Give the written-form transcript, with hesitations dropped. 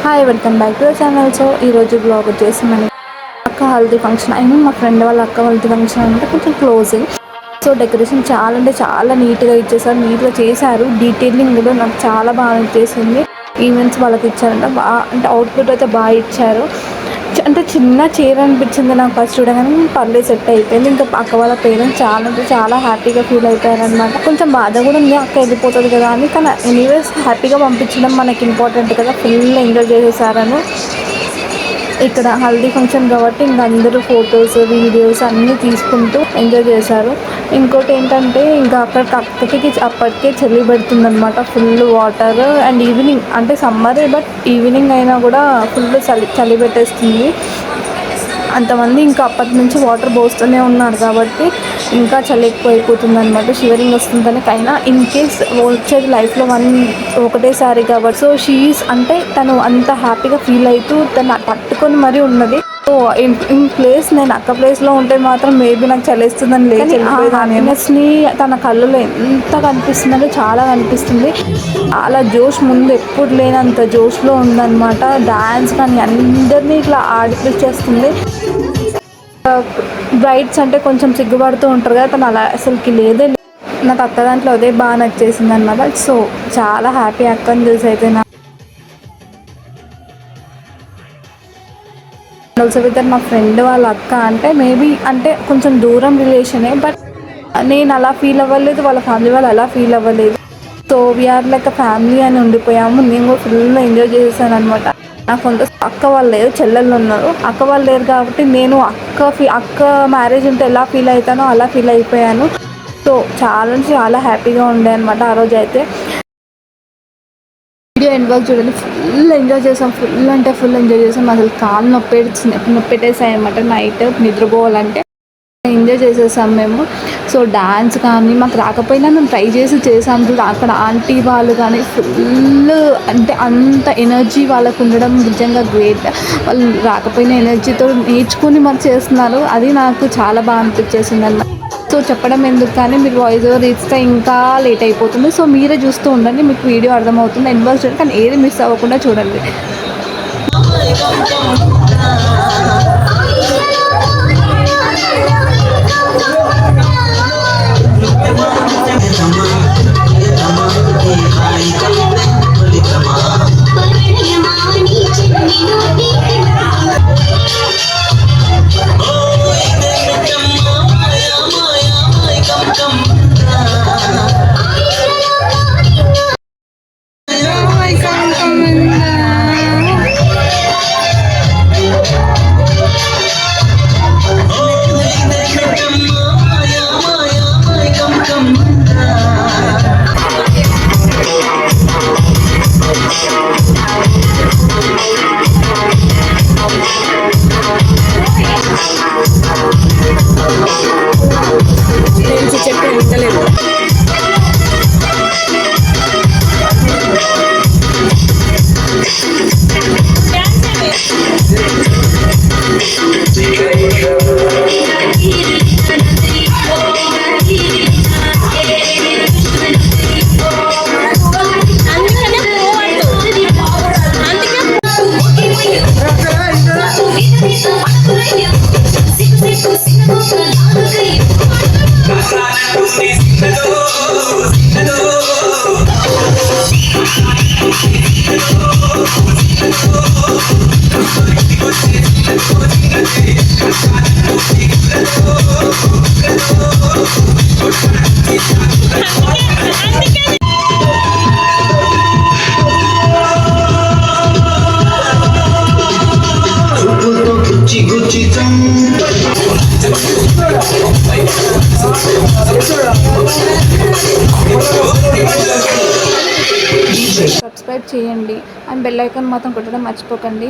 Hi, welcome back to the channel. So ఈరోజు blog వచ్చేసి మన అక్క హల్దీ ఫంక్షన్. ఐ మీన్ మా ఫ్రెండ్ వాళ్ళ అక్క హల్దీ ఫంక్షన్ అంటే కొంచెం క్లోజింగ్. సో డెకరేషన్ చాలా అంటే చాలా నీట్గా ఇచ్చేసారు, నీట్గా చేశారు. డీటెయిలింగ్ కూడా నాకు చాలా బాగా నచ్చేసింది. ఈవెంట్స్ వాళ్ళకి ఇచ్చారంట బాగా, అంటే అవుట్పుట్ అయితే బాగా ఇచ్చారు. అంటే చిన్న చీర అనిపించింది నాకు ఫస్ట్ చూడగానే, పర్లేదు సెట్ అయిపోయింది. ఇంకా అక్క వాళ్ళ పేరెంట్స్ చాలా అంటే చాలా హ్యాపీగా ఫీల్ అయిపోయారనమాట. కొంచెం బాధ కూడా ఉంది, అక్క వెళ్ళిపోతుంది కదా అని. కానీ ఎనీవేస్ హ్యాపీగా పంపించడం మనకి ఇంపార్టెంట్ కదా. ఫుల్ ఎంజాయ్ చేసేసారని. ఇక్కడ హల్దీ ఫంక్షన్ కాబట్టి ఇంకా అందరూ ఫొటోస్ వీడియోస్ అన్నీ తీసుకుంటూ ఎంజాయ్ చేశారు. ఇంకోటి ఏంటంటే ఇంకా అక్కడికి అప్పటికే చలి పెడుతుందనమాట, ఫుల్ వాటర్. అండ్ ఈవినింగ్ అంటే సమ్మరే, బట్ ఈవినింగ్ అయినా కూడా ఫుల్ చలి పెట్టేస్తుంది. అంతమంది ఇంకా అప్పటి నుంచి వాటర్ పోస్తూనే ఉన్నారు కాబట్టి ఇంకా చలి ఎక్కువ అయిపోతుంది అనమాట, షివరింగ్ వస్తుంది. తనకైనా ఇన్ కేస్ వచ్చేది లైఫ్లో ఒకటేసారి కాబట్టి, సో షీఈస్ అంటే తను అంత హ్యాపీగా ఫీల్ అవుతూ తను పట్టుకొని మరీ ఉన్నది. సో ఇన్ ప్లేస్ నేను అక్క ప్లేస్లో ఉంటే మాత్రం మేబీ నాకు చలిస్తుందని లేచి హ్యాపీనెస్ని తన కళ్ళలో ఎంత కనిపిస్తుందంటే చాలా కనిపిస్తుంది. అలా జోష్ ముందు ఎప్పుడు లేనంత జోష్లో ఉందన్నమాట. డాన్స్ కానీ అందరినీ ఇట్లా ఆడిపించేస్తుంది. బ్రైడ్స్ అంటే కొంచెం సిగ్గుపడుతూ ఉంటారు కదా, తను అలా అసలుకి లేదే. నాకు అక్క దాంట్లో అదే బాగా నచ్చేసింది అనమాట. సో చాలా హ్యాపీ అక్కని చూసి అయితే. ఆల్సో విత్ మా ఫ్రెండ్ వాళ్ళ అక్క అంటే మేబీ అంటే కొంచెం దూరం రిలేషనే, బట్ నేను అలా ఫీల్ అవ్వలేదు, వాళ్ళ ఫ్యామిలీ వాళ్ళు అలా ఫీల్ అవ్వలేదు. సో వీఆర్ లైక్ ఫ్యామిలీ అని ఉండిపోయాము. నేను కూడా ఫుల్ ఎంజాయ్ చేశాను అనమాట. నాకు కొంత అక్క వాళ్ళు లేరు, చెల్లెళ్ళు ఉన్నారు. అక్క వాళ్ళు లేరు కాబట్టి నేను అక్క మ్యారేజ్ ఉంటే ఎలా ఫీల్ అవుతానో అలా ఫీల్ అయిపోయాను. సో చాలా హ్యాపీగా ఉండే అనమాట ఆ రోజు అయితే. వీడియో ఎండ్ వరకు చూడండి, ఫుల్ ఎంజాయ్ చేసాం. ఫుల్ అంటే ఫుల్ ఎంజాయ్ చేసాం. అసలు కాళ్ళు నొప్పెట్టేసాయి అనమాట. నైట్ నిద్రపోవాలంటే ఎంజాయ్ చేసేసాం మేము. సో డాన్స్ కానీ మాకు రాకపోయినా మేము ట్రై చేసాం చూడ. అక్కడ ఆంటీ వాళ్ళు కానీ ఫుల్ అంటే అంత ఎనర్జీ వాళ్ళకు ఉండడం నిజంగా గ్రేట్. వాళ్ళు రాకపోయినా ఎనర్జీతో నేర్చుకుని మాకు చేస్తున్నారు. అది నాకు చాలా బాగా అనిపించేసింది అన్నమాట. సో చెప్పడం ఎందుకు కానీ మీరు వాయిస్ ఓవర్ ఇస్తే ఇంకా లేట్ అయిపోతుంది. సో మీరే చూస్తూ ఉండండి, మీకు వీడియో అర్థమవుతుంది. ఇన్వాల్వ్ చూడండి, కానీ ఏది మిస్ అవ్వకుండా చూడండి. సబ్స్క్రైబ్ చేయండి అండ్ బెల్ ఐకాన్ మాత్రం కొట్టడం మర్చిపోకండి.